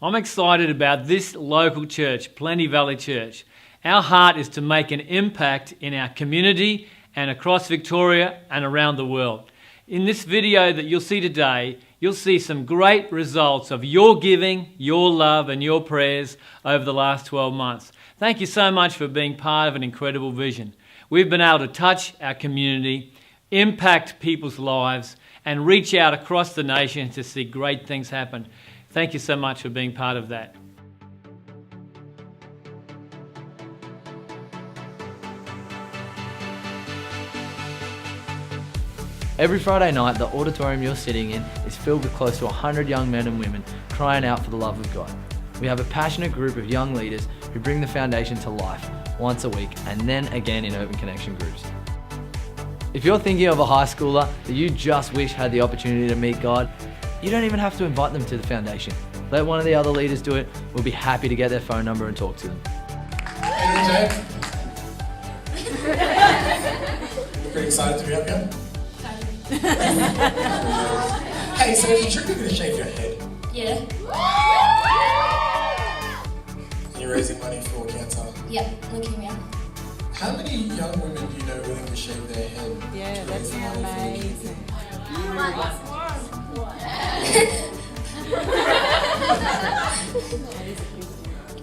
I'm excited about this local church, Plenty Valley Church. Our heart is to make an impact in our community and across Victoria and around the world. In this video that you'll see today, you'll see some great results of your giving, your love and your prayers over the last 12 months. Thank you so much for being part of an incredible vision. We've been able to touch our community, impact people's lives and reach out across the nation to see great things happen. Thank you so much for being part of that. Every Friday night, the auditorium you're sitting in is filled with close to 100 young men and women crying out for the love of God. We have a passionate group of young leaders who bring the foundation to life once a week and then again in open connection groups. If you're thinking of a high schooler that you just wish had the opportunity to meet God, you don't even have to invite them to the foundation. Let one of the other leaders do it. We'll be happy to get their phone number and talk to them. Hey, Jay. Pretty excited to be up here? Hey, so you sure you're going to shave your head? Yeah. And you're raising money for cancer? Yeah, leukemia. How many young women do you know willing to shave their head? Yeah, that's amazing.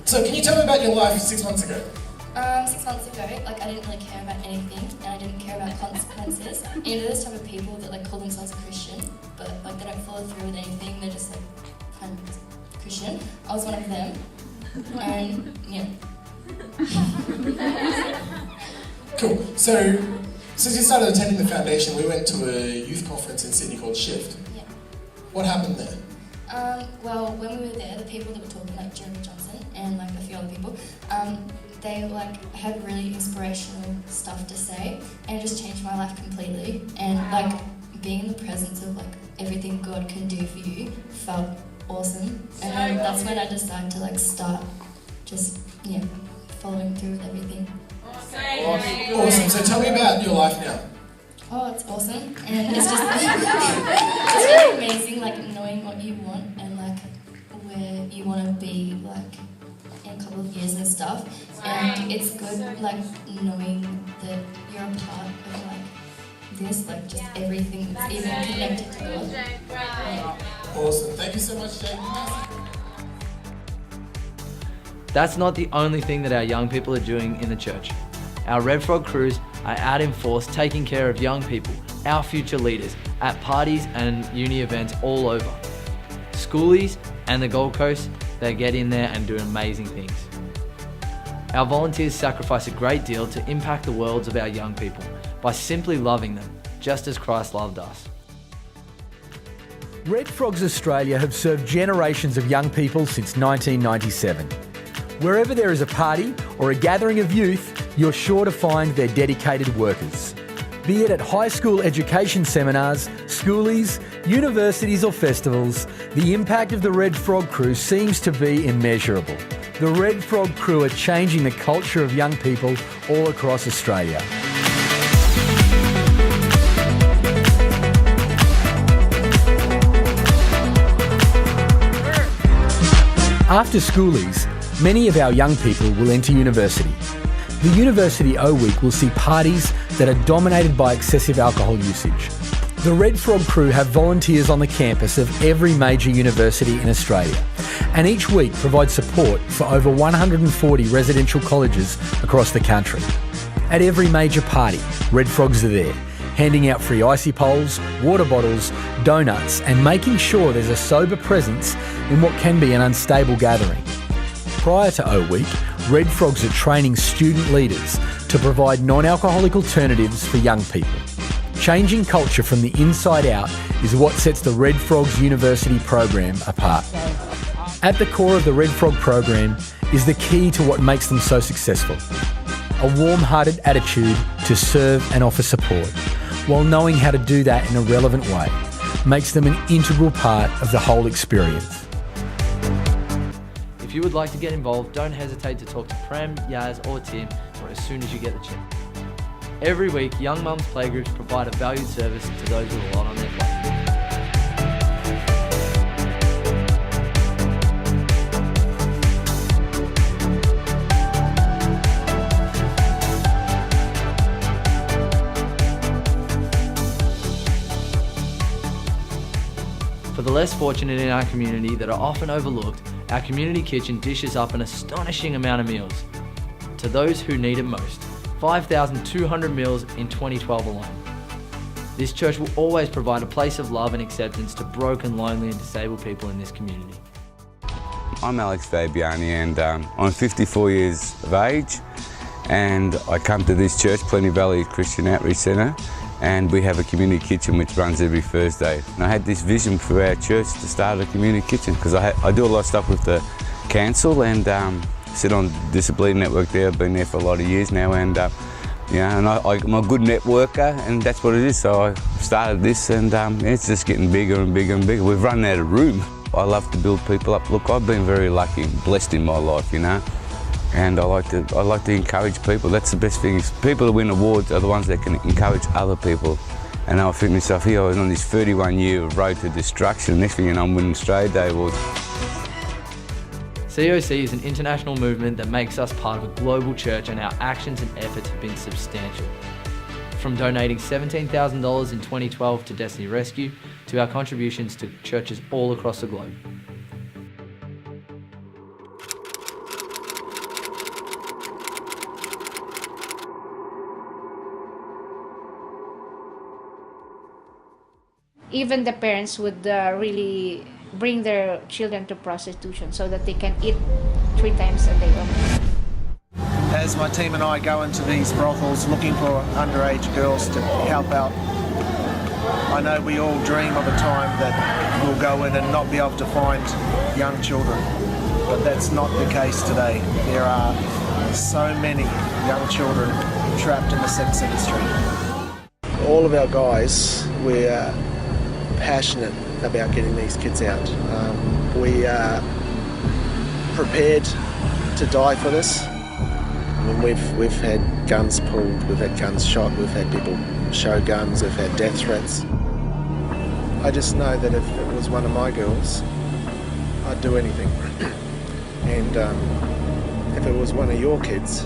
So can you tell me about your life 6 months ago? 6 months ago, I didn't really care about anything, and I didn't care about consequences. And you know those type of people that call themselves a Christian, but they don't follow through with anything. They're just kind of Christian. I was one of them, and yeah. Cool. So since you started attending the foundation, we went to a youth conference in Sydney called Shift. Yeah. What happened there? Well, when we were there, the people that were talking, like Jeremy Johnson and a few other people, they had really inspirational stuff to say, and it just changed my life completely. And being in the presence of everything God can do for you felt awesome. And that's when I decided to start just following through with everything. Awesome. So tell me about your life now. Oh, it's awesome, and it's just it's really amazing, knowing what you want and where you want to be in a couple of years and stuff. And it's good knowing that you're a part of this, just everything that's even connected to God. Awesome. Thank you so much, Jake. That's not the only thing that our young people are doing in the church. Our Red Frog crews are out in force taking care of young people, our future leaders, at parties and uni events all over. Schoolies and the Gold Coast, they get in there and do amazing things. Our volunteers sacrifice a great deal to impact the worlds of our young people by simply loving them, just as Christ loved us. Red Frogs Australia have served generations of young people since 1997. Wherever there is a party or a gathering of youth, you're sure to find their dedicated workers. Be it at high school education seminars, schoolies, universities or festivals, the impact of the Red Frog crew seems to be immeasurable. The Red Frog crew are changing the culture of young people all across Australia. After schoolies, many of our young people will enter university. The University O Week will see parties that are dominated by excessive alcohol usage. The Red Frog crew have volunteers on the campus of every major university in Australia, and each week provide support for over 140 residential colleges across the country. At every major party, Red Frogs are there, handing out free icy poles, water bottles, donuts, and making sure there's a sober presence in what can be an unstable gathering. Prior to O Week, Red Frogs are training student leaders to provide non-alcoholic alternatives for young people. Changing culture from the inside out is what sets the Red Frogs University program apart. At the core of the Red Frog program is the key to what makes them so successful. A warm-hearted attitude to serve and offer support, while knowing how to do that in a relevant way, makes them an integral part of the whole experience. If you would like to get involved, don't hesitate to talk to Prem, Yaz or Tim as soon as you get the chance. Every week, Young Mums Playgroups provide a valued service to those with a lot on their plate. less fortunate in our community that are often overlooked, our community kitchen dishes up an astonishing amount of meals to those who need it most. 5,200 meals in 2012 alone. This church will always provide a place of love and acceptance to broken, lonely and disabled people in this community. I'm Alex Fabiani and I'm 54 years of age, and I come to this church, Plenty Valley Christian Outreach Centre, and we have a community kitchen which runs every Thursday. And I had this vision for our church to start a community kitchen because I do a lot of stuff with the council and sit on the Disability Network there. I've been there for a lot of years now, and I'm a good networker, and that's what it is. So I started this, and it's just getting bigger and bigger and bigger. We've run out of room. I love to build people up. Look, I've been very lucky and blessed in my life, you know, and I like to encourage people. That's the best thing. People that win awards are the ones that can encourage other people. And I think myself, here I was on this 31-year road to destruction. Next thing you know, I'm winning Australia Day awards. COC is an international movement that makes us part of a global church, and our actions and efforts have been substantial. From donating $17,000 in 2012 to Destiny Rescue, to our contributions to churches all across the globe. Even the parents would really bring their children to prostitution so that they can eat 3 times a day. As my team and I go into these brothels looking for underage girls to help out, I know we all dream of a time that we'll go in and not be able to find young children, but that's not the case today. There are so many young children trapped in the sex industry. All of our guys, we're passionate about getting these kids out. We are prepared to die for this. I mean, we've had guns pulled, we've had guns shot, we've had people show guns, we've had death threats. I just know that if it was one of my girls, I'd do anything. And if it was one of your kids,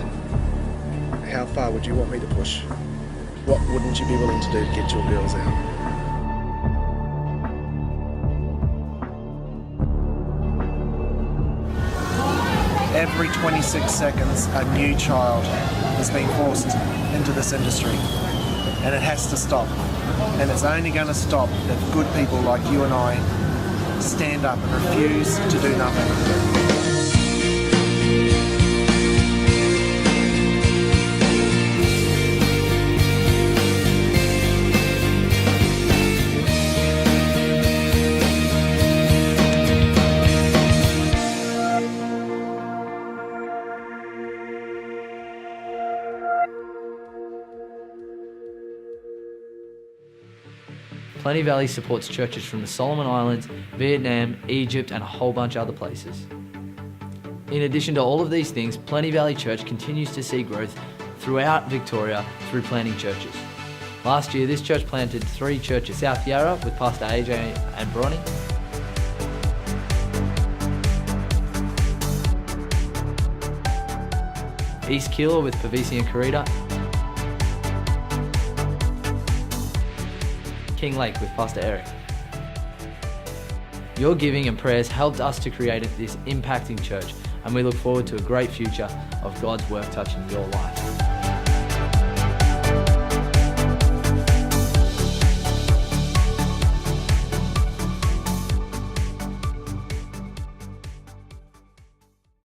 how far would you want me to push? What wouldn't you be willing to do to get your girls out? Every 26 seconds, a new child is being forced into this industry, and it has to stop. And it's only going to stop if good people like you and I stand up and refuse to do nothing. Plenty Valley supports churches from the Solomon Islands, Vietnam, Egypt and a whole bunch of other places. In addition to all of these things, Plenty Valley Church continues to see growth throughout Victoria through planting churches. Last year, this church planted 3 churches: South Yarra with Pastor AJ and Bronnie, East Keilor with Pavisi and Karita, King Lake with Pastor Eric. Your giving and prayers helped us to create this impacting church, and we look forward to a great future of God's work touching your life.